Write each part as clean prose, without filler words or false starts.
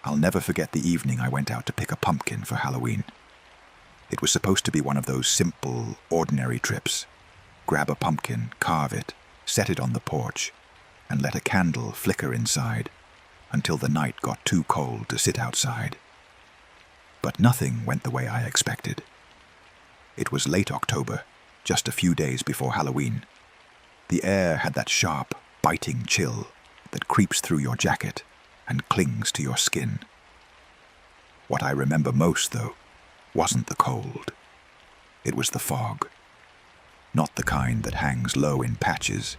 I'll never forget the evening I went out to pick a pumpkin for Halloween. It was supposed to be one of those simple, ordinary trips. Grab a pumpkin, carve it, set it on the porch, and let a candle flicker inside until the night got too cold to sit outside. But nothing went the way I expected. It was late October, just a few days before Halloween. The air had that sharp, biting chill that creeps through your jacket and clings to your skin. What I remember most, though, wasn't the cold. It was the fog. Not the kind that hangs low in patches.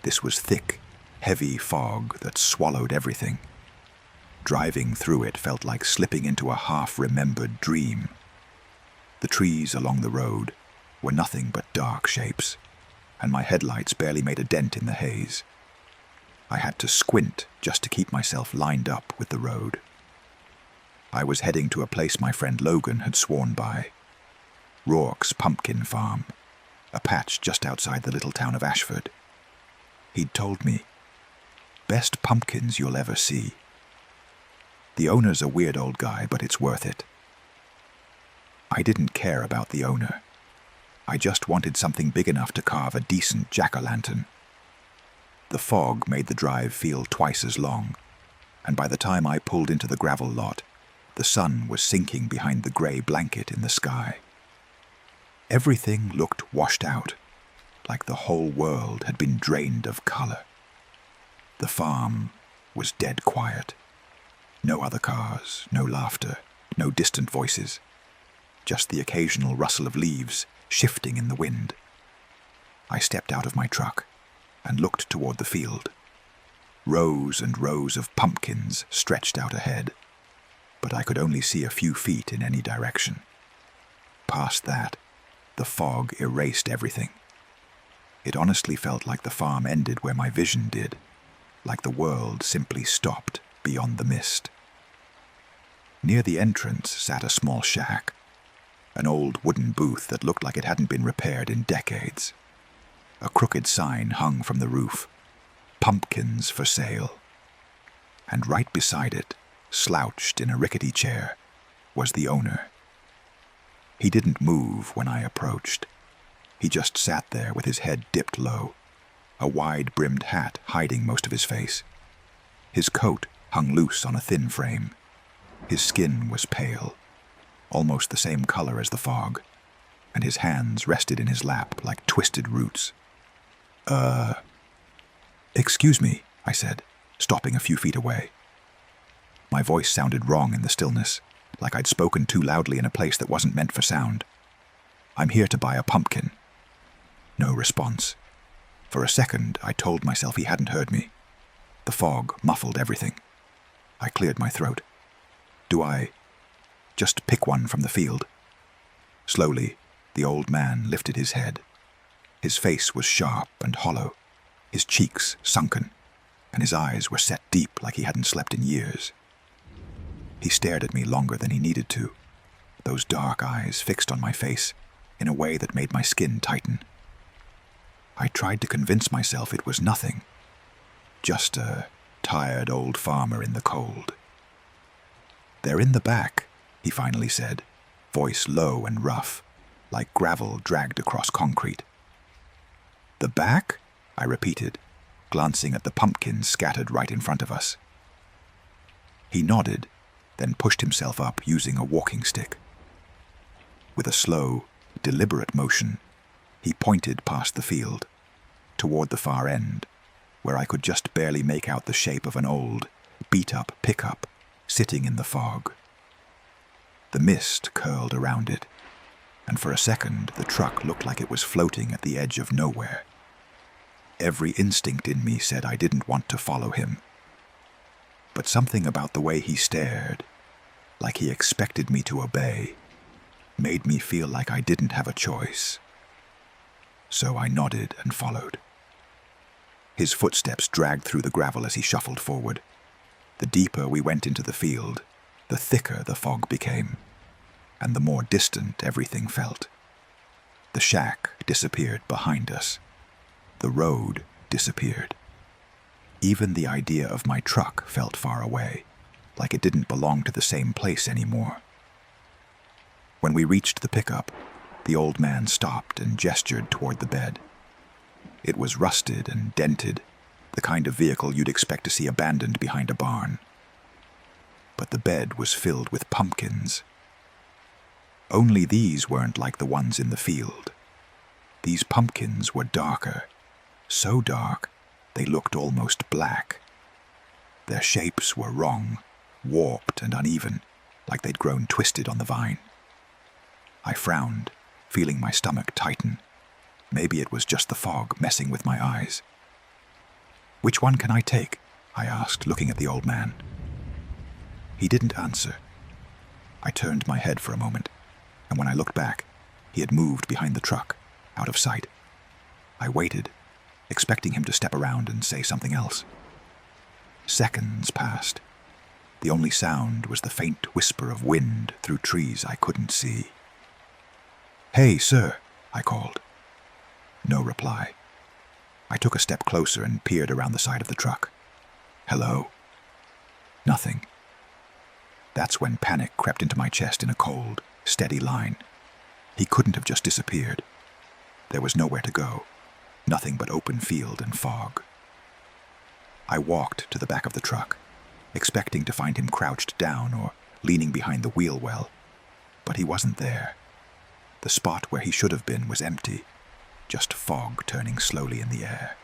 This was thick, heavy fog that swallowed everything. Driving through it felt like slipping into a half-remembered dream. The trees along the road were nothing but dark shapes, and my headlights barely made a dent in the haze. I had to squint just to keep myself lined up with the road. I was heading to a place my friend Logan had sworn by. Rourke's Pumpkin Farm, a patch just outside the little town of Ashford. He'd told me, "Best pumpkins you'll ever see." The owner's a weird old guy, but it's worth it. I didn't care about the owner. I just wanted something big enough to carve a decent jack-o'-lantern. The fog made the drive feel twice as long, and by the time I pulled into the gravel lot, the sun was sinking behind the grey blanket in the sky. Everything looked washed out, like the whole world had been drained of colour. The farm was dead quiet. No other cars, no laughter, no distant voices. Just the occasional rustle of leaves shifting in the wind. I stepped out of my truck and looked toward the field. Rows and rows of pumpkins stretched out ahead, but I could only see a few feet in any direction. Past that, the fog erased everything. It honestly felt like the farm ended where my vision did, like the world simply stopped beyond the mist. Near the entrance sat a small shack, an old wooden booth that looked like it hadn't been repaired in decades. A crooked sign hung from the roof, "Pumpkins for sale." And right beside it, slouched in a rickety chair, was the owner. He didn't move when I approached. He just sat there with his head dipped low, a wide-brimmed hat hiding most of his face. His coat hung loose on a thin frame. His skin was pale, almost the same color as the fog, and his hands rested in his lap like twisted roots. Excuse me," I said, stopping a few feet away. My voice sounded wrong in the stillness, like I'd spoken too loudly in a place that wasn't meant for sound. "I'm here to buy a pumpkin." No response. For a second, I told myself he hadn't heard me. The fog muffled everything. I cleared my throat. "Do I just pick one from the field?" Slowly, the old man lifted his head. His face was sharp and hollow, his cheeks sunken, and his eyes were set deep like he hadn't slept in years. He stared at me longer than he needed to, those dark eyes fixed on my face in a way that made my skin tighten. I tried to convince myself it was nothing, just a tired old farmer in the cold. "They're in the back," he finally said, voice low and rough, like gravel dragged across concrete. "The back?" I repeated, glancing at the pumpkins scattered right in front of us. He nodded, then pushed himself up using a walking stick. With a slow, deliberate motion, he pointed past the field, toward the far end, where I could just barely make out the shape of an old, beat-up pickup sitting in the fog. The mist curled around it, and for a second the truck looked like it was floating at the edge of nowhere. Every instinct in me said I didn't want to follow him. But something about the way he stared, like he expected me to obey, made me feel like I didn't have a choice. So I nodded and followed. His footsteps dragged through the gravel as he shuffled forward. The deeper we went into the field, the thicker the fog became, and the more distant everything felt. The shack disappeared behind us. The road disappeared. Even the idea of my truck felt far away. like it didn't belong to the same place anymore. When we reached the pickup, the old man stopped and gestured toward the bed. It was rusted and dented, the kind of vehicle you'd expect to see abandoned behind a barn. But the bed was filled with pumpkins. Only these weren't like the ones in the field. These pumpkins were darker, so dark they looked almost black. Their shapes were wrong, warped and uneven, like they'd grown twisted on the vine. I frowned, feeling my stomach tighten. Maybe it was just the fog messing with my eyes. "Which one can I take?" I asked, looking at the old man. He didn't answer. I turned my head for a moment, and when I looked back, he had moved behind the truck, out of sight. I waited, expecting him to step around and say something else. Seconds passed. The only sound was the faint whisper of wind through trees I couldn't see. "Hey, sir," I called. No reply. I took a step closer and peered around the side of the truck. "Hello?" Nothing. That's when panic crept into my chest in a cold, steady line. He couldn't have just disappeared. There was nowhere to go, nothing but open field and fog. I walked to the back of the truck, expecting to find him crouched down or leaning behind the wheel well, but he wasn't there. The spot where he should have been was empty, just fog turning slowly in the air.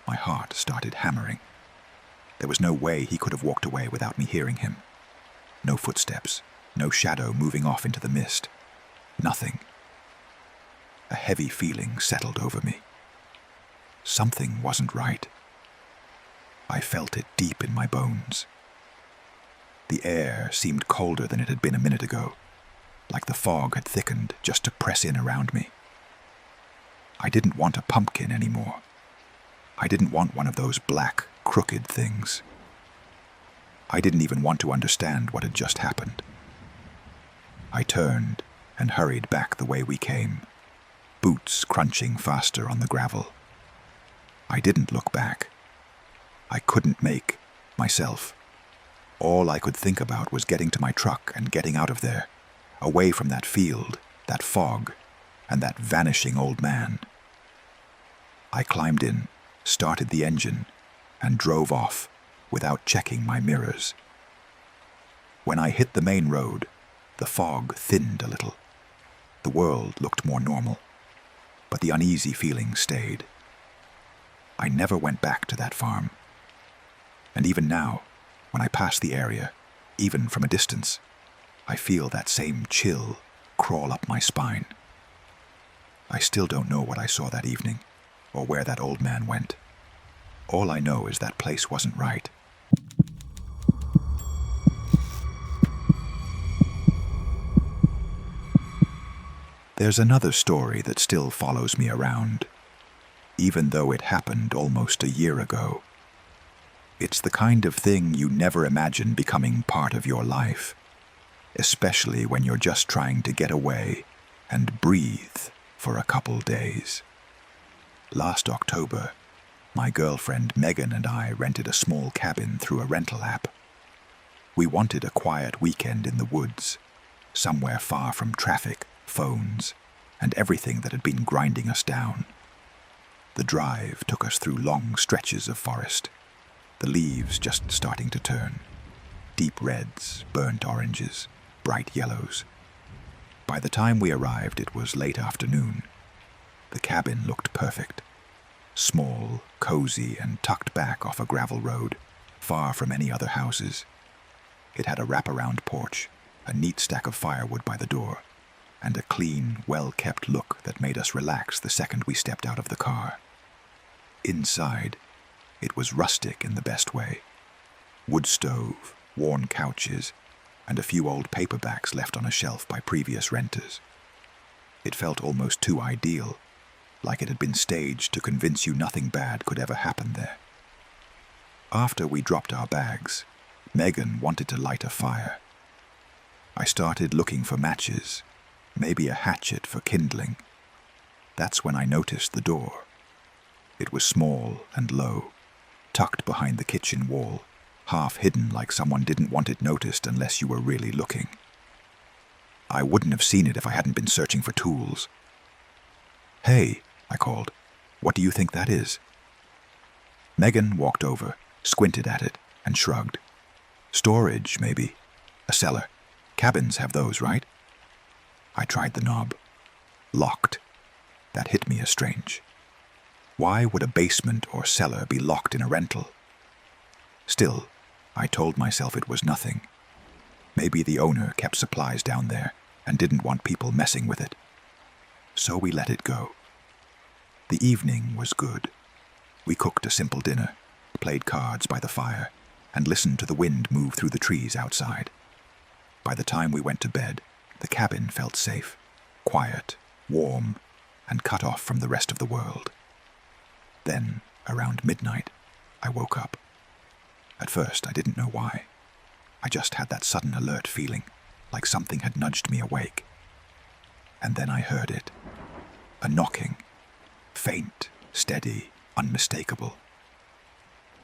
My heart started hammering. There was no way he could have walked away without me hearing him. No footsteps, no shadow moving off into the mist. Nothing. A heavy feeling settled over me. Something wasn't right. I felt it deep in my bones. The air seemed colder than it had been a minute ago, like the fog had thickened just to press in around me. I didn't want a pumpkin anymore. I didn't want one of those black, crooked things. I didn't even want to understand what had just happened. I turned and hurried back the way we came, boots crunching faster on the gravel. I didn't look back. I couldn't make myself. All I could think about was getting to my truck and getting out of there, away from that field, that fog, and that vanishing old man. I climbed in, started the engine, and drove off without checking my mirrors. When I hit the main road, the fog thinned a little. The world looked more normal, but the uneasy feeling stayed. I never went back to that farm. And even now, when I pass the area, even from a distance, I feel that same chill crawl up my spine. I still don't know what I saw that evening, or where that old man went. All I know is that place wasn't right. There's another story that still follows me around, even though it happened almost a year ago. It's the kind of thing you never imagine becoming part of your life, especially when you're just trying to get away and breathe for a couple days. Last October, my girlfriend Megan and I rented a small cabin through a rental app. We wanted a quiet weekend in the woods, somewhere far from traffic, phones, and everything that had been grinding us down. The drive took us through long stretches of forest, the leaves just starting to turn. Deep reds, burnt oranges, bright yellows. By the time we arrived, it was late afternoon. The cabin looked perfect. Small, cozy, and tucked back off a gravel road, far from any other houses. It had a wraparound porch, a neat stack of firewood by the door, and a clean, well-kept look that made us relax the second we stepped out of the car. Inside, it was rustic in the best way. Wood stove, worn couches, and a few old paperbacks left on a shelf by previous renters. It felt almost too ideal, like it had been staged to convince you nothing bad could ever happen there. After we dropped our bags, Megan wanted to light a fire. I started looking for matches, maybe a hatchet for kindling. That's when I noticed the door. It was small and low, tucked behind the kitchen wall, half hidden like someone didn't want it noticed unless you were really looking. I wouldn't have seen it if I hadn't been searching for tools. "Hey," I called. "What do you think that is?" Megan walked over, squinted at it, and shrugged. "Storage, maybe. A cellar. Cabins have those, right?" I tried the knob. Locked. That hit me as strange. Why would a basement or cellar be locked in a rental? Still, I told myself it was nothing. Maybe the owner kept supplies down there and didn't want people messing with it. So we let it go. The evening was good. We cooked a simple dinner, played cards by the fire, and listened to the wind move through the trees outside. By the time we went to bed, the cabin felt safe, quiet, warm, and cut off from the rest of the world. Then, around midnight, I woke up. At first, I didn't know why. I just had that sudden alert feeling, like something had nudged me awake. And then I heard it. A knocking. Faint, steady, unmistakable.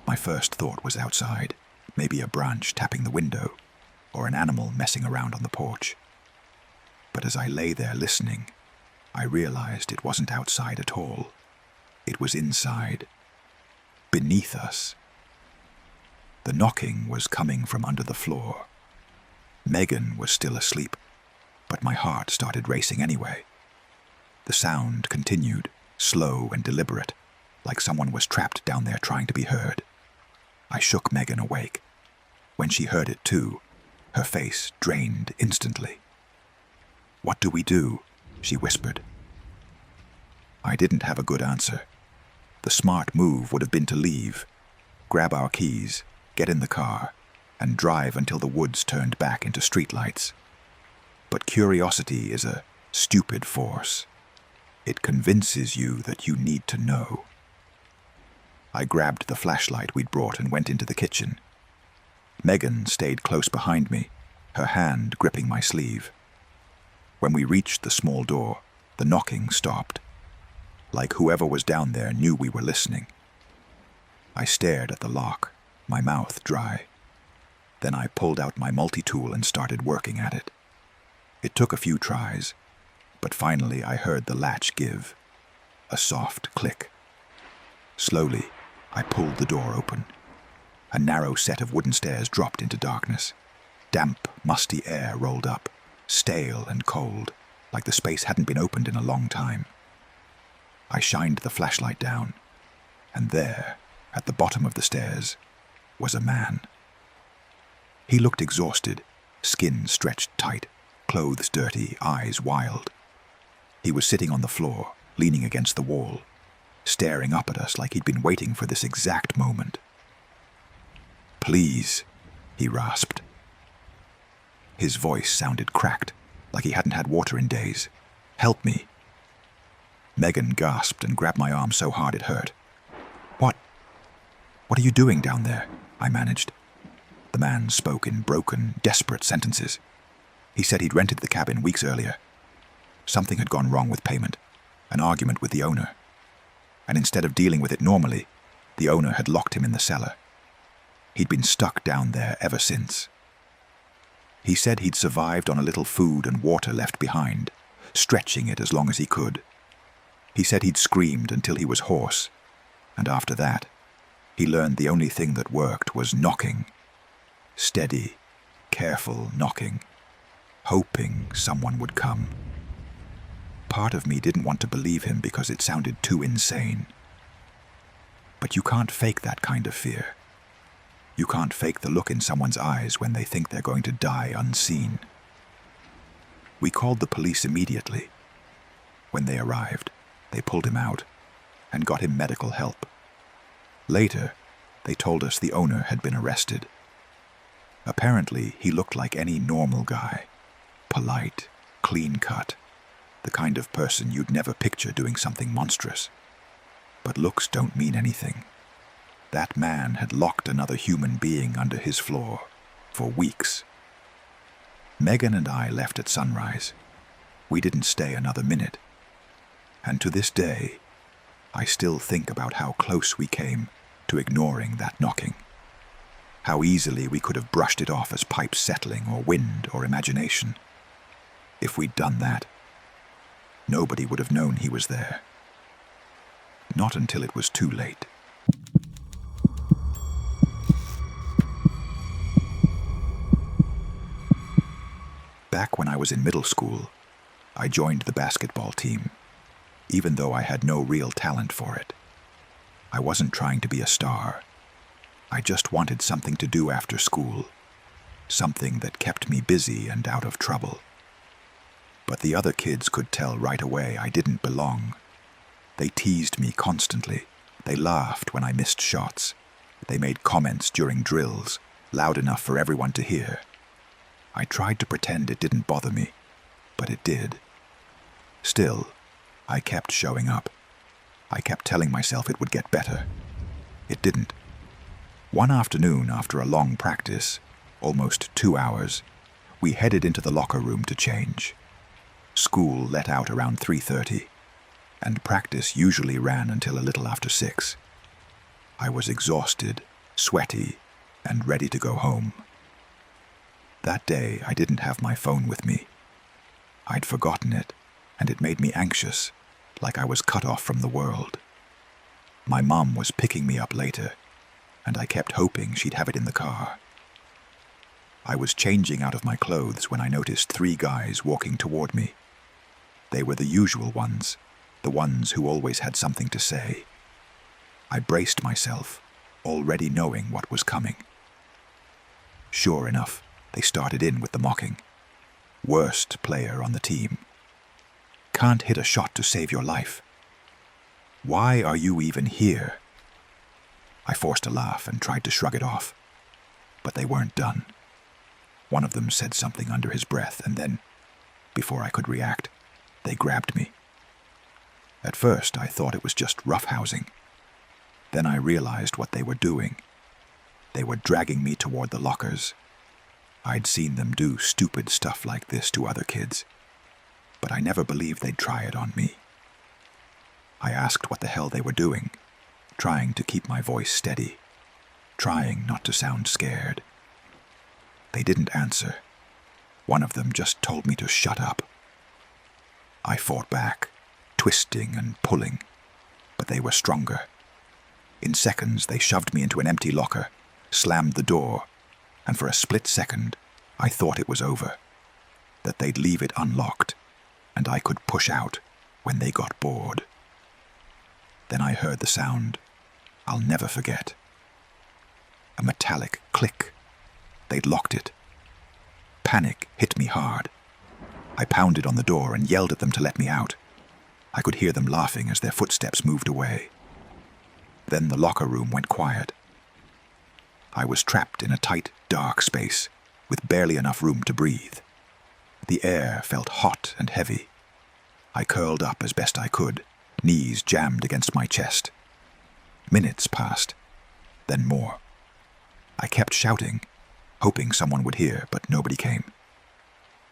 My first thought was outside, maybe a branch tapping the window, or an animal messing around on the porch. But as I lay there listening, I realized it wasn't outside at all. It was inside, beneath us. The knocking was coming from under the floor. Megan was still asleep, but my heart started racing anyway. The sound continued, slow and deliberate, like someone was trapped down there trying to be heard. I shook Megan awake. When she heard it too, her face drained instantly. "What do we do?" she whispered. I didn't have a good answer. The smart move would have been to leave, grab our keys, get in the car, and drive until the woods turned back into streetlights. But curiosity is a stupid force. It convinces you that you need to know. I grabbed the flashlight we'd brought and went into the kitchen. Megan stayed close behind me, her hand gripping my sleeve. When we reached the small door, the knocking stopped. Like whoever was down there knew we were listening. I stared at the lock, my mouth dry. Then I pulled out my multi-tool and started working at it. It took a few tries, but finally I heard the latch give. A soft click. Slowly, I pulled the door open. A narrow set of wooden stairs dropped into darkness. Damp, musty air rolled up, stale and cold, like the space hadn't been opened in a long time. I shined the flashlight down, and there, at the bottom of the stairs, was a man. He looked exhausted, skin stretched tight, clothes dirty, eyes wild. He was sitting on the floor, leaning against the wall, staring up at us like he'd been waiting for this exact moment. "Please," he rasped. His voice sounded cracked, like he hadn't had water in days. "Help me." Megan gasped and grabbed my arm so hard it hurt. What are you doing down there?" I managed. The man spoke in broken, desperate sentences. He said he'd rented the cabin weeks earlier. Something had gone wrong with payment, an argument with the owner. And instead of dealing with it normally, the owner had locked him in the cellar. He'd been stuck down there ever since. He said he'd survived on a little food and water left behind, stretching it as long as he could. He said he'd screamed until he was hoarse, and after that, he learned the only thing that worked was knocking. Steady, careful knocking, hoping someone would come. Part of me didn't want to believe him because it sounded too insane. But you can't fake that kind of fear. You can't fake the look in someone's eyes when they think they're going to die unseen. We called the police immediately. When they arrived, they pulled him out and got him medical help. Later, they told us the owner had been arrested. Apparently, he looked like any normal guy. Polite, clean-cut, the kind of person you'd never picture doing something monstrous. But looks don't mean anything. That man had locked another human being under his floor for weeks. Megan and I left at sunrise. We didn't stay another minute. And to this day, I still think about how close we came to ignoring that knocking. How easily we could have brushed it off as pipes settling or wind or imagination. If we'd done that, nobody would have known he was there. Not until it was too late. Back when I was in middle school, I joined the basketball team, even though I had no real talent for it. I wasn't trying to be a star. I just wanted something to do after school, something that kept me busy and out of trouble. But the other kids could tell right away I didn't belong. They teased me constantly. They laughed when I missed shots. They made comments during drills, loud enough for everyone to hear. I tried to pretend it didn't bother me, but it did. Still, I kept showing up. I kept telling myself it would get better. It didn't. One afternoon, after a long practice, almost 2 hours, we headed into the locker room to change. School let out around 3:30, and practice usually ran until a little after 6. I was exhausted, sweaty, and ready to go home. That day, I didn't have my phone with me. I'd forgotten it, and it made me anxious, like I was cut off from the world. My mom was picking me up later, and I kept hoping she'd have it in the car. I was changing out of my clothes when I noticed 3 guys walking toward me. They were the usual ones, the ones who always had something to say. I braced myself, already knowing what was coming. Sure enough, they started in with the mocking. Worst player on the team. Can't hit a shot to save your life. Why are you even here? I forced a laugh and tried to shrug it off, but they weren't done. One of them said something under his breath, and then, before I could react, they grabbed me. At first, I thought it was just roughhousing. Then I realized what they were doing. They were dragging me toward the lockers. I'd seen them do stupid stuff like this to other kids, but I never believed they'd try it on me. I asked what the hell they were doing, trying to keep my voice steady, trying not to sound scared. They didn't answer. One of them just told me to shut up. I fought back, twisting and pulling, but they were stronger. In seconds, they shoved me into an empty locker, slammed the door, and for a split second, I thought it was over, that they'd leave it unlocked, and I could push out when they got bored. Then I heard the sound I'll never forget. A metallic click. They'd locked it. Panic hit me hard. I pounded on the door and yelled at them to let me out. I could hear them laughing as their footsteps moved away. Then the locker room went quiet. I was trapped in a tight, dark space with barely enough room to breathe. The air felt hot and heavy. I curled up as best I could, knees jammed against my chest. Minutes passed, then more. I kept shouting, hoping someone would hear, but nobody came.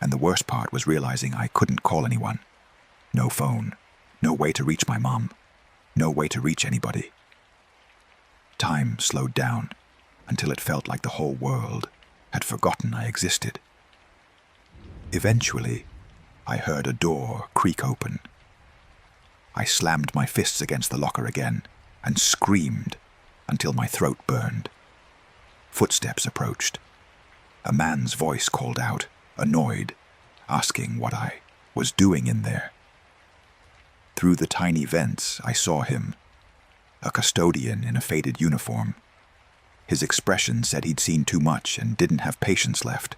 And the worst part was realizing I couldn't call anyone. No phone, no way to reach my mom, no way to reach anybody. Time slowed down until it felt like the whole world had forgotten I existed. Eventually, I heard a door creak open. I slammed my fists against the locker again and screamed until my throat burned. Footsteps approached. A man's voice called out, annoyed, asking what I was doing in there. Through the tiny vents, I saw him, a custodian in a faded uniform. His expression said he'd seen too much and didn't have patience left.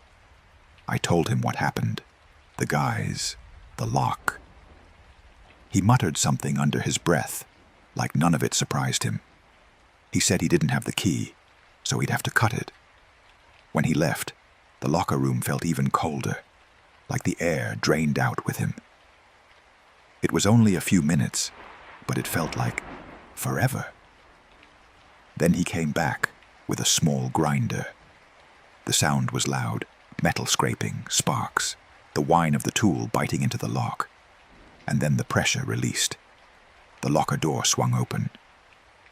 I told him what happened. The guys, the lock. He muttered something under his breath, like none of it surprised him. He said he didn't have the key, so he'd have to cut it. When he left, the locker room felt even colder, like the air drained out with him. It was only a few minutes, but it felt like forever. Then he came back with a small grinder. The sound was loud, metal scraping, sparks, the whine of the tool biting into the lock. And then the pressure released. The locker door swung open.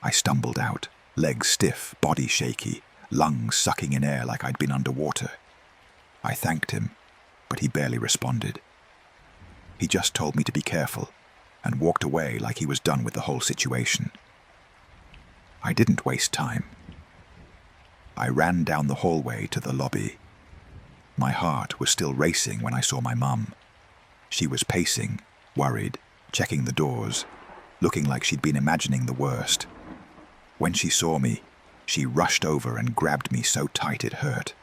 I stumbled out, legs stiff, body shaky, lungs sucking in air like I'd been underwater. I thanked him, but he barely responded. He just told me to be careful and walked away like he was done with the whole situation. I didn't waste time. I ran down the hallway to the lobby. My heart was still racing when I saw my mum. She was pacing, worried, checking the doors, looking like she'd been imagining the worst. When she saw me, she rushed over and grabbed me so tight it hurt.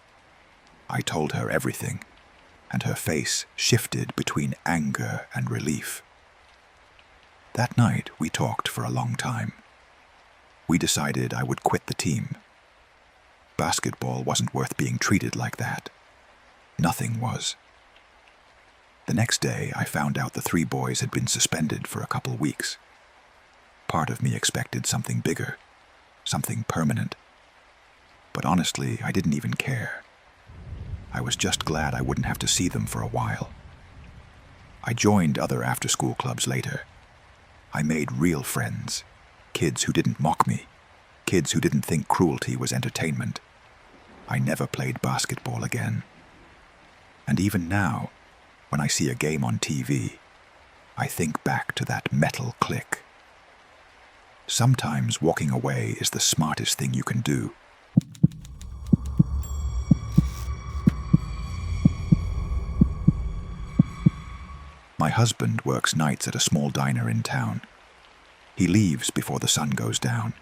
I told her everything, and her face shifted between anger and relief. That night, we talked for a long time. We decided I would quit the team. Basketball wasn't worth being treated like that. Nothing was. The next day, I found out the 3 boys had been suspended for a couple weeks. Part of me expected something bigger, something permanent. But honestly, I didn't even care. I was just glad I wouldn't have to see them for a while. I joined other after-school clubs later. I made real friends, kids who didn't mock me, kids who didn't think cruelty was entertainment. I never played basketball again. And even now, when I see a game on TV, I think back to that metal click. Sometimes walking away is the smartest thing you can do. My husband works nights at a small diner in town. He leaves before the sun goes down,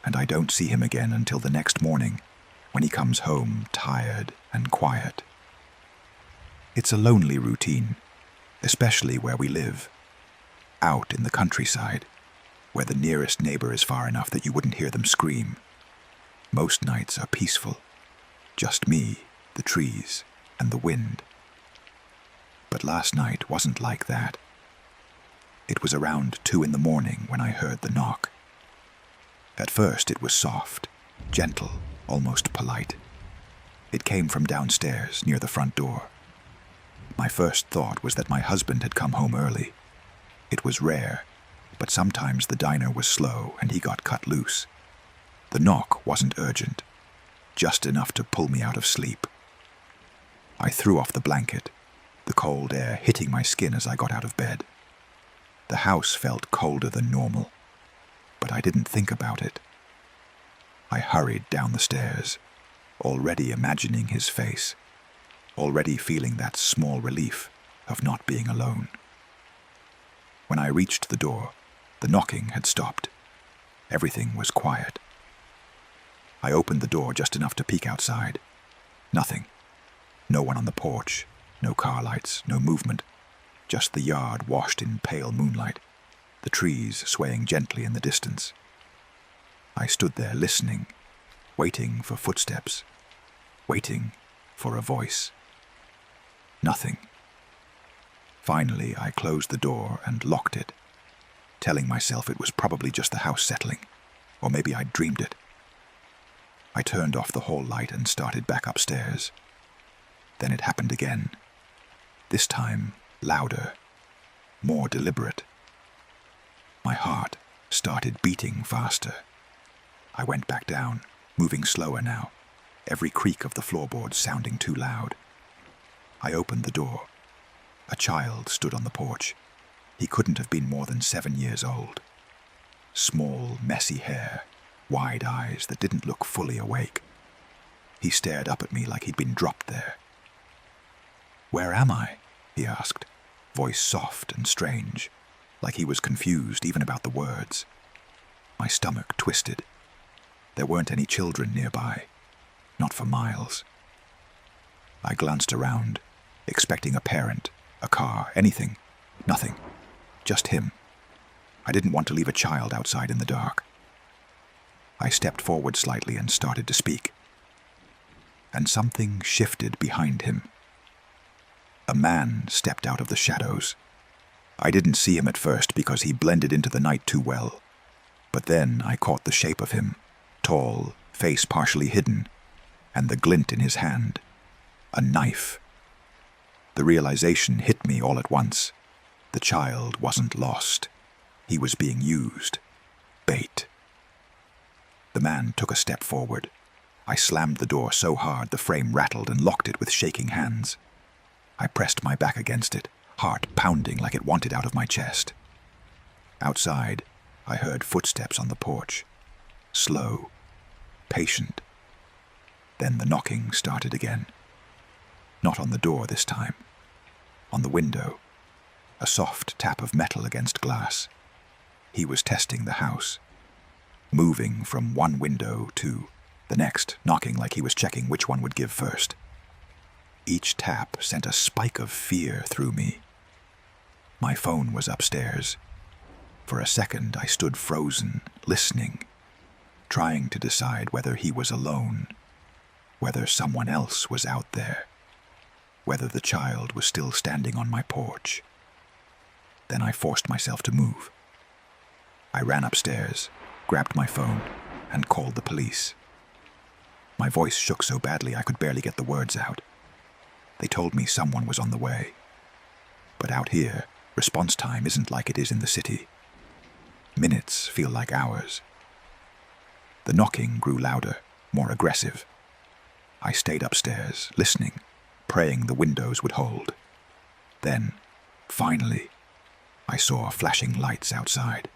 and I don't see him again until the next morning, when he comes home tired and quiet. It's a lonely routine, especially where we live, out in the countryside, where the nearest neighbor is far enough that you wouldn't hear them scream. Most nights are peaceful, just me, the trees, and the wind. But last night wasn't like that. It was around 2 in the morning when I heard the knock. At first it was soft, gentle, almost polite. It came from downstairs, near the front door. My first thought was that my husband had come home early. It was rare, but sometimes the diner was slow and he got cut loose. The knock wasn't urgent, just enough to pull me out of sleep. I threw off the blanket, the cold air hitting my skin as I got out of bed. The house felt colder than normal, but I didn't think about it. I hurried down the stairs, already imagining his face, already feeling that small relief of not being alone. When I reached the door, the knocking had stopped. Everything was quiet. I opened the door just enough to peek outside. Nothing. No one on the porch, no car lights, no movement. Just the yard washed in pale moonlight, the trees swaying gently in the distance. I stood there listening, waiting for footsteps, waiting for a voice. Nothing. Finally, I closed the door and locked it, telling myself it was probably just the house settling, or maybe I'd dreamed it. I turned off the hall light and started back upstairs. Then it happened again. This time, louder, more deliberate. My heart started beating faster. I went back down, moving slower now, every creak of the floorboards sounding too loud. I opened the door. A child stood on the porch. He couldn't have been more than 7 years old. Small, messy hair, wide eyes that didn't look fully awake. He stared up at me like he'd been dropped there. "Where am I?" he asked, voice soft and strange, like he was confused even about the words. My stomach twisted. There weren't any children nearby, not for miles. I glanced around, expecting a parent, a car, anything. Nothing. Just him. I didn't want to leave a child outside in the dark. I stepped forward slightly and started to speak. And something shifted behind him. A man stepped out of the shadows. I didn't see him at first because he blended into the night too well. But then I caught the shape of him, tall, face partially hidden, and the glint in his hand. A knife. The realization hit me all at once. The child wasn't lost. He was being used. Bait. The man took a step forward. I slammed the door so hard the frame rattled and locked it with shaking hands. I pressed my back against it, heart pounding like it wanted out of my chest. Outside, I heard footsteps on the porch. Slow, patient. Then the knocking started again. Not on the door this time. On the window. A soft tap of metal against glass. He was testing the house. Moving from one window to the next, knocking like he was checking which one would give first. Each tap sent a spike of fear through me. My phone was upstairs. For a second, I stood frozen, listening, trying to decide whether he was alone, whether someone else was out there, whether the child was still standing on my porch. Then I forced myself to move. I ran upstairs, grabbed my phone, and called the police. My voice shook so badly I could barely get the words out. They told me someone was on the way. But out here, response time isn't like it is in the city. Minutes feel like hours. The knocking grew louder, more aggressive. I stayed upstairs, listening, praying the windows would hold. Then, finally, I saw flashing lights outside.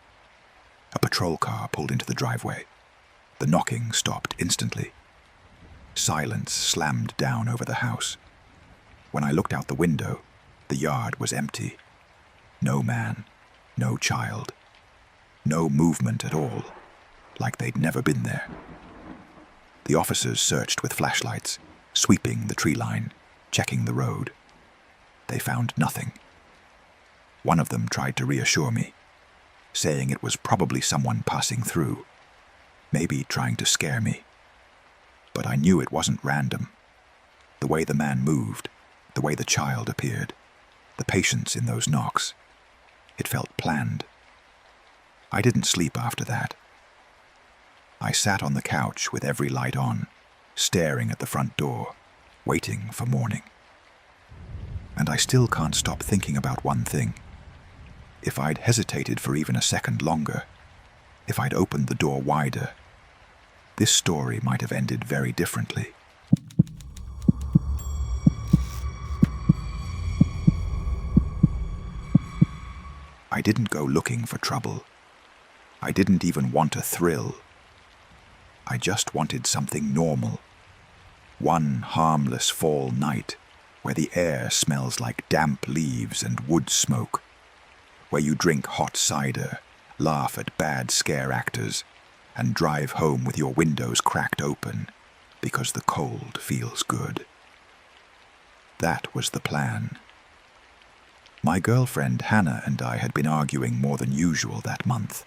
A patrol car pulled into the driveway. The knocking stopped instantly. Silence slammed down over the house. When I looked out the window, the yard was empty. No man, no child, no movement at all, like they'd never been there. The officers searched with flashlights, sweeping the tree line, checking the road. They found nothing. One of them tried to reassure me, saying it was probably someone passing through, maybe trying to scare me. But I knew it wasn't random. The way the man moved, the way the child appeared, the patience in those knocks, it felt planned. I didn't sleep after that. I sat on the couch with every light on, staring at the front door, waiting for morning. And I still can't stop thinking about one thing. If I'd hesitated for even a second longer, if I'd opened the door wider, this story might have ended very differently. I didn't go looking for trouble. I didn't even want a thrill. I just wanted something normal. One harmless fall night where the air smells like damp leaves and wood smoke, where you drink hot cider, laugh at bad scare actors, and drive home with your windows cracked open because the cold feels good. That was the plan. My girlfriend Hannah and I had been arguing more than usual that month.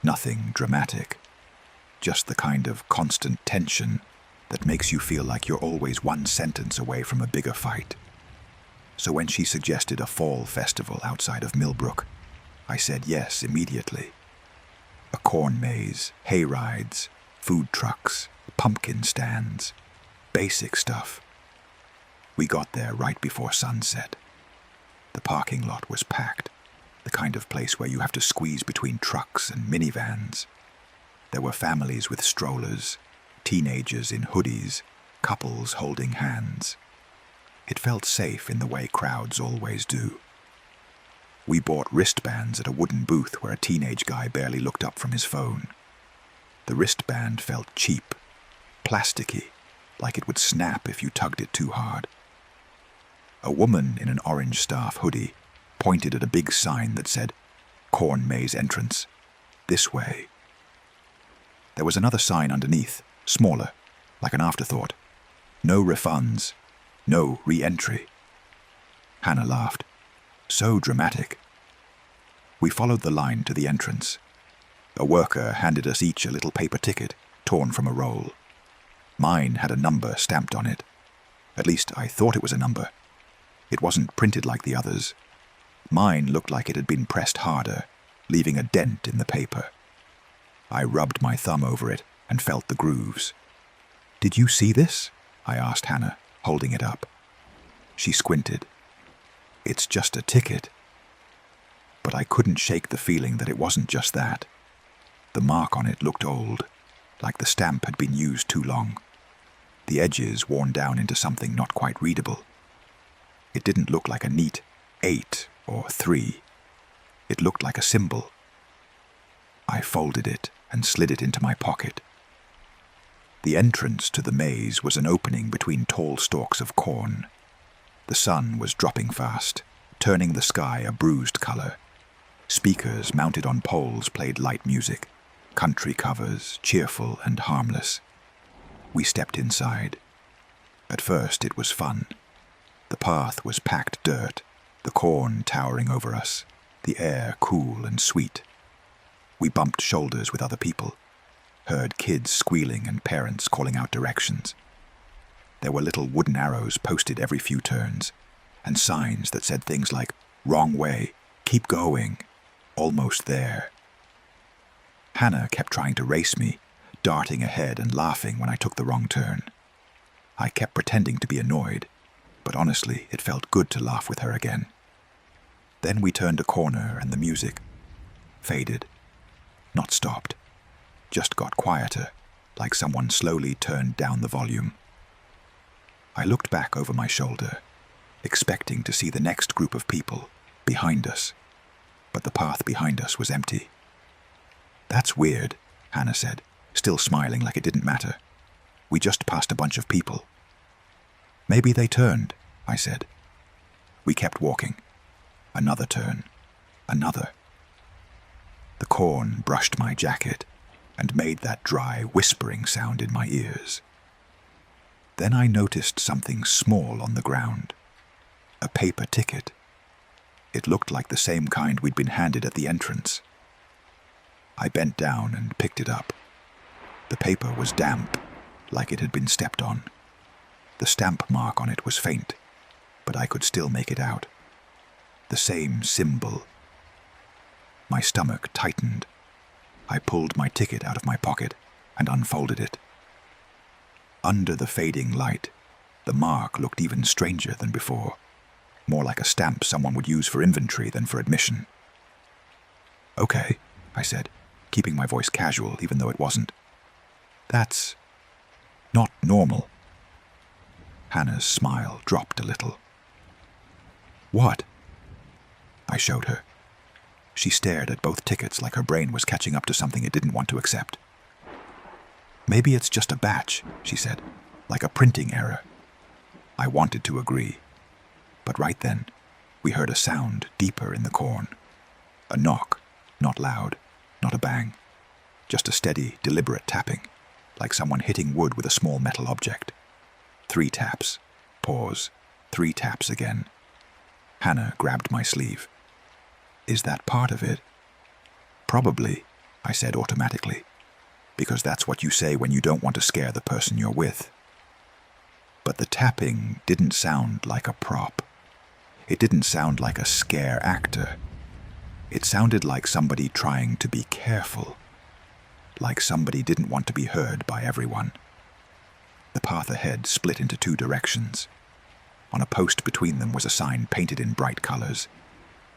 Nothing dramatic, just the kind of constant tension that makes you feel like you're always one sentence away from a bigger fight. So when she suggested a fall festival outside of Millbrook, I said yes immediately. A corn maze, hay rides, food trucks, pumpkin stands, basic stuff. We got there right before sunset. The parking lot was packed, the kind of place where you have to squeeze between trucks and minivans. There were families with strollers, teenagers in hoodies, couples holding hands. It felt safe in the way crowds always do. We bought wristbands at a wooden booth where a teenage guy barely looked up from his phone. The wristband felt cheap, plasticky, like it would snap if you tugged it too hard. A woman in an orange staff hoodie pointed at a big sign that said, "Corn Maze Entrance, this way." There was another sign underneath, smaller, like an afterthought. No refunds, no re-entry. Hannah laughed. So dramatic. We followed the line to the entrance. A worker handed us each a little paper ticket, torn from a roll. Mine had a number stamped on it. At least I thought it was a number. It wasn't printed like the others. Mine looked like it had been pressed harder, leaving a dent in the paper. I rubbed my thumb over it and felt the grooves. "Did you see this?" I asked Hannah, holding it up. She squinted. "It's just a ticket." But I couldn't shake the feeling that it wasn't just that. The mark on it looked old, like the stamp had been used too long. the edges worn down into something not quite readable. It didn't look like a neat 8 or 3. It looked like a symbol. I folded it and slid it into my pocket. The entrance to the maze was an opening between tall stalks of corn. The sun was dropping fast, turning the sky a bruised color. Speakers mounted on poles played light music, country covers, cheerful and harmless. We stepped inside. At first it was fun. The path was packed dirt, the corn towering over us, the air cool and sweet. We bumped shoulders with other people, heard kids squealing and parents calling out directions. There were little wooden arrows posted every few turns, and signs that said things like, "Wrong way, keep going, almost there." Hannah kept trying to race me, darting ahead and laughing when I took the wrong turn. I kept pretending to be annoyed, but honestly, it felt good to laugh with her again. Then we turned a corner and the music faded. Not stopped, just got quieter, like someone slowly turned down the volume. I looked back over my shoulder, expecting to see the next group of people behind us, but the path behind us was empty. "That's weird," Hannah said, still smiling like it didn't matter. "We just passed a bunch of people." "Maybe they turned," I said. We kept walking. Another turn. Another. The corn brushed my jacket and made that dry, whispering sound in my ears. Then I noticed something small on the ground. A paper ticket. It looked like the same kind we'd been handed at the entrance. I bent down and picked it up. The paper was damp, like it had been stepped on. The stamp mark on it was faint, but I could still make it out. The same symbol. My stomach tightened. I pulled my ticket out of my pocket and unfolded it. Under the fading light, the mark looked even stranger than before, more like a stamp someone would use for inventory than for admission. "Okay," I said, keeping my voice casual even though it wasn't. "That's not normal." Hannah's smile dropped a little. "What?" I showed her. She stared at both tickets like her brain was catching up to something it didn't want to accept. "Maybe it's just a batch," she said, "like a printing error." I wanted to agree, but right then, we heard a sound deeper in the corn. A knock, not loud, not a bang, just a steady, deliberate tapping, like someone hitting wood with a small metal object. 3 taps, pause, 3 taps again. Hannah grabbed my sleeve. "Is that part of it?" "Probably," I said automatically, because that's what you say when you don't want to scare the person you're with. But the tapping didn't sound like a prop. It didn't sound like a scare actor. It sounded like somebody trying to be careful, like somebody didn't want to be heard by everyone. The path ahead split into 2 directions. On a post between them was a sign painted in bright colors.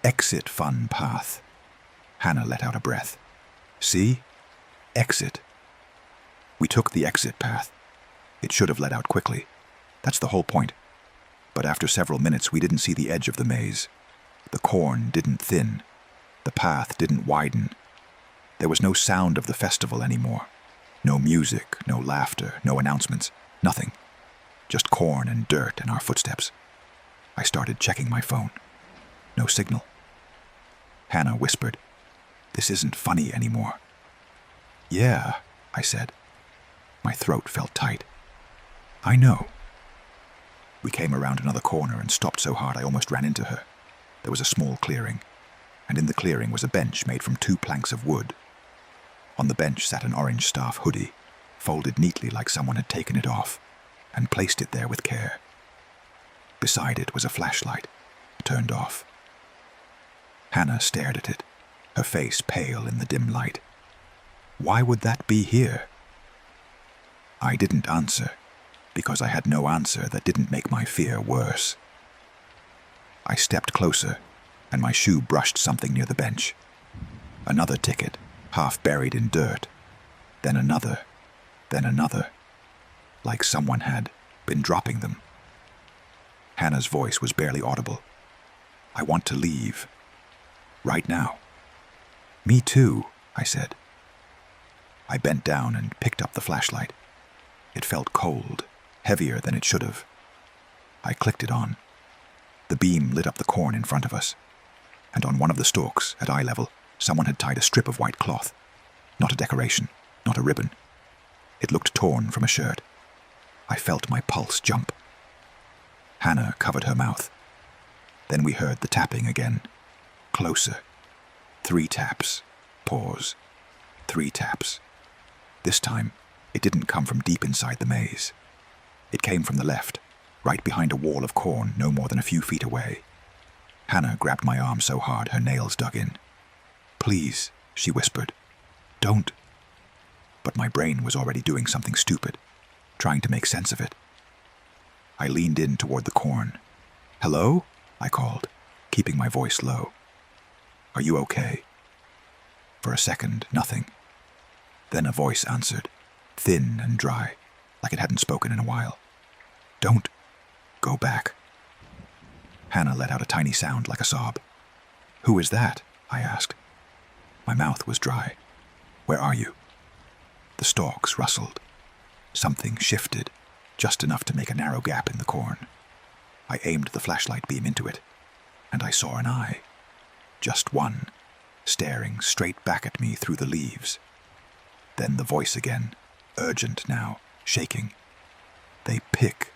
"Exit Fun Path." Hannah let out a breath. "See? Exit." We took the exit path. It should have led out quickly. That's the whole point. But after several minutes, we didn't see the edge of the maze. The corn didn't thin. The path didn't widen. There was no sound of the festival anymore. No music, no laughter, no announcements, nothing. Just corn and dirt and our footsteps. I started checking my phone. No signal. Hannah whispered, "This isn't funny anymore." "Yeah," I said. My throat felt tight. "I know." We came around another corner and stopped so hard I almost ran into her. There was a small clearing, and in the clearing was a bench made from 2 planks of wood. On the bench sat an orange staff hoodie, folded neatly like someone had taken it off, and placed it there with care. Beside it was a flashlight, turned off. Hannah stared at it, her face pale in the dim light. Why would that be here? I didn't answer, because I had no answer that didn't make my fear worse. I stepped closer, and my shoe brushed something near the bench. Another ticket, half buried in dirt. Then another. Then another. like someone had been dropping them. Hannah's voice was barely audible. I want to leave. Right now. Me too, I said. I bent down and picked up the flashlight. It felt cold, heavier than it should have. I clicked it on. The beam lit up the corn in front of us, and on one of the stalks, at eye level, someone had tied a strip of white cloth. Not a decoration, not a ribbon. It looked torn from a shirt. I felt my pulse jump. Hannah covered her mouth. Then we heard the tapping again. Closer. 3 taps. Pause. 3 taps. This time, it didn't come from deep inside the maze. It came from the left, right behind a wall of corn no more than a few feet away. Hannah grabbed my arm so hard her nails dug in. Please, she whispered. Don't. But my brain was already doing something stupid, trying to make sense of it. I leaned in toward the corn. Hello? I called, keeping my voice low. Are you okay? For a second, nothing. Then a voice answered, thin and dry, like it hadn't spoken in a while. Don't. Go back. Hannah let out a tiny sound like a sob. Who is that? I asked. My mouth was dry. Where are you? The stalks rustled. Something shifted, just enough to make a narrow gap in the corn. I aimed the flashlight beam into it, and I saw an eye. Just one, staring straight back at me through the leaves. Then the voice again, urgent now, shaking. They pick.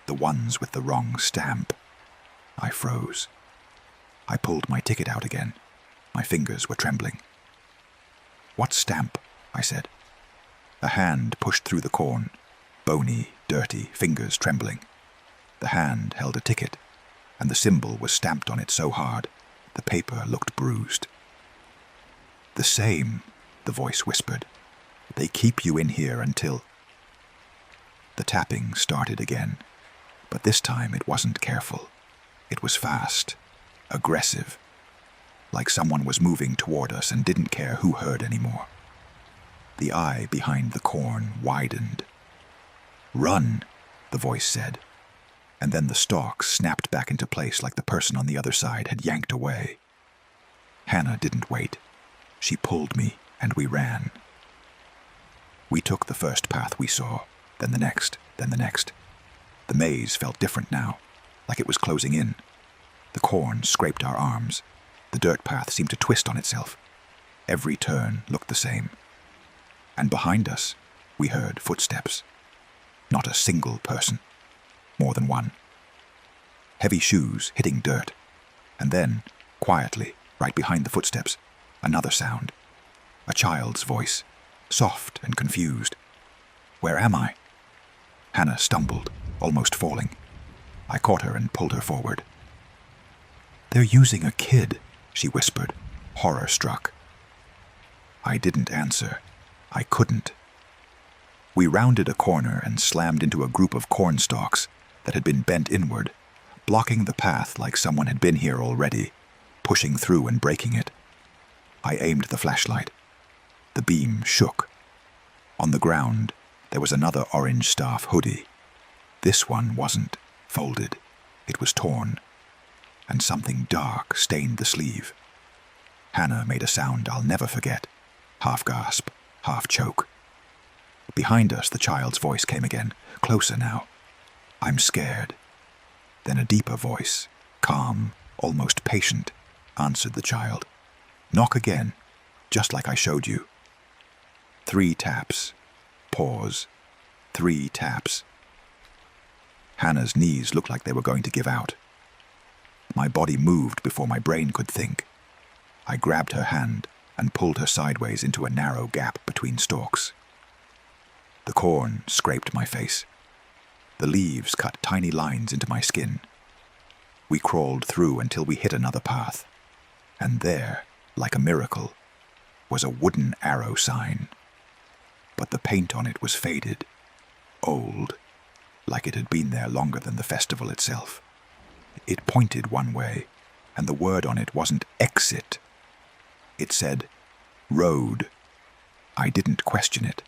The ones with the wrong stamp. I froze. I pulled my ticket out again. My fingers were trembling. What stamp? I said. A hand pushed through the corn, bony, dirty, fingers trembling. The hand held a ticket, and the symbol was stamped on it so hard, the paper looked bruised. The same, the voice whispered. They keep you in here until... The tapping started again, but this time it wasn't careful. It was fast, aggressive, like someone was moving toward us and didn't care who heard anymore. The eye behind the corn widened. Run, the voice said, and then the stalk snapped back into place like the person on the other side had yanked away. Hannah didn't wait. She pulled me, and we ran. We took the first path we saw, then the next, then the next. The maze felt different now, like it was closing in. The corn scraped our arms. The dirt path seemed to twist on itself. Every turn looked the same. And behind us, we heard footsteps. Not a single person. More than one. Heavy shoes hitting dirt. And then, quietly, right behind the footsteps, another sound. A child's voice, soft and confused. Where am I? Hannah stumbled, almost falling. I caught her and pulled her forward. They're using a kid, she whispered, horror-struck. I didn't answer. I couldn't. We rounded a corner and slammed into a group of corn stalks that had been bent inward, blocking the path like someone had been here already, pushing through and breaking it. I aimed the flashlight. The beam shook. On the ground, there was another orange staff hoodie. This one wasn't folded. It was torn, and something dark stained the sleeve. Hannah made a sound I'll never forget, half gasp, half choke. Behind us, the child's voice came again, closer now. I'm scared. Then a deeper voice, calm, almost patient, answered the child. Knock again, just like I showed you. 3 taps. Pause. 3 taps. Hannah's knees looked like they were going to give out. My body moved before my brain could think. I grabbed her hand and pulled her sideways into a narrow gap between stalks. The corn scraped my face. The leaves cut tiny lines into my skin. We crawled through until we hit another path. And there, like a miracle, was a wooden arrow sign. But the paint on it was faded, old, like it had been there longer than the festival itself. It pointed one way, and the word on it wasn't exit. It said, road. I didn't question it.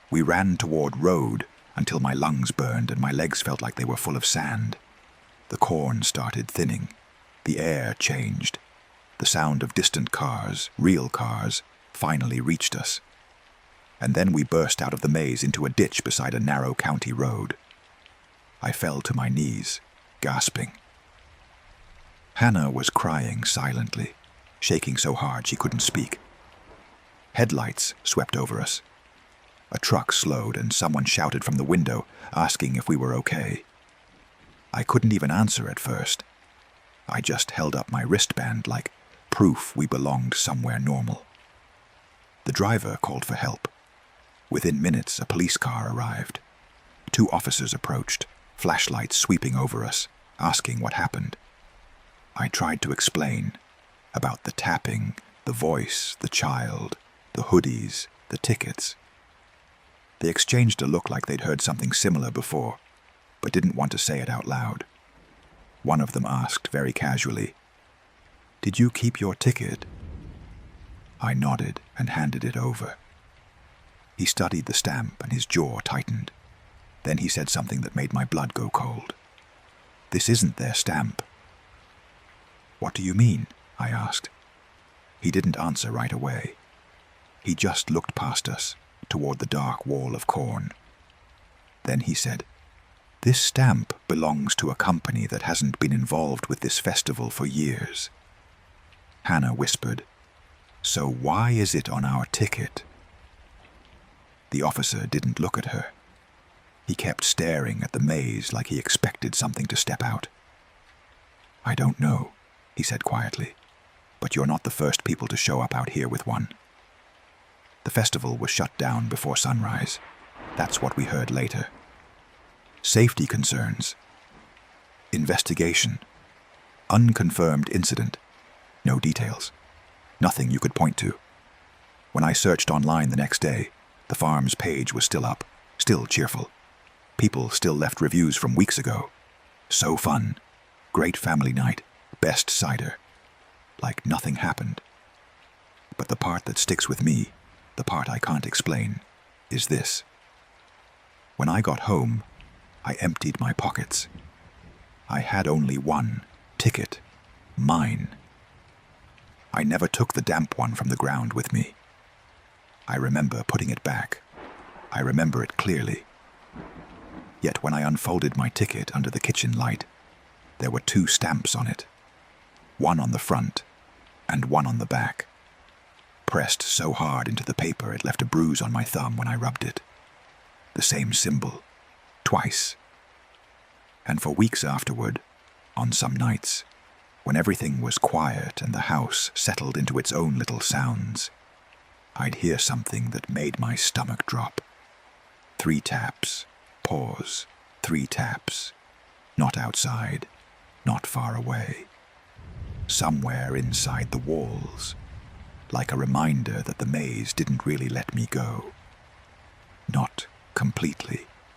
We ran toward road until my lungs burned and my legs felt like they were full of sand. The corn started thinning. The air changed. The sound of distant cars, real cars, finally reached us. And then we burst out of the maze into a ditch beside a narrow county road. I fell to my knees, gasping. Hannah was crying silently, shaking so hard she couldn't speak. Headlights swept over us. A truck slowed and someone shouted from the window, asking if we were okay. I couldn't even answer at first. I just held up my wristband like proof we belonged somewhere normal. The driver called for help. Within minutes, a police car arrived. 2 officers approached, flashlights sweeping over us, asking what happened. I tried to explain about the tapping, the voice, the child, the hoodies, the tickets. They exchanged a look like they'd heard something similar before, but didn't want to say it out loud. One of them asked very casually, "Did you keep your ticket?" I nodded and handed it over. He studied the stamp and his jaw tightened. Then he said something that made my blood go cold. "This isn't their stamp." "What do you mean?" I asked. He didn't answer right away. He just looked past us, toward the dark wall of corn. Then he said, "This stamp belongs to a company that hasn't been involved with this festival for years." Hannah whispered, "So why is it on our ticket?" The officer didn't look at her. He kept staring at the maze like he expected something to step out. "I don't know," he said quietly, "but you're not the first people to show up out here with one." The festival was shut down before sunrise. That's what we heard later. Safety concerns. Investigation. Unconfirmed incident. No details. Nothing you could point to. When I searched online the next day, the farm's page was still up, still cheerful. People still left reviews from weeks ago. So fun. Great family night. Best cider. Like nothing happened. But the part that sticks with me, the part I can't explain, is this. When I got home, I emptied my pockets. I had only one ticket. Mine. I never took the damp one from the ground with me. I remember putting it back. I remember it clearly. Yet when I unfolded my ticket under the kitchen light, there were 2 stamps on it. One on the front and one on the back. Pressed so hard into the paper it left a bruise on my thumb when I rubbed it. The same symbol. Twice. And for weeks afterward, on some nights, when everything was quiet and the house settled into its own little sounds, I'd hear something that made my stomach drop. 3 taps. Pause. 3 taps. Not outside. Not far away. Somewhere inside the walls. Like a reminder that the maze didn't really let me go. Not completely.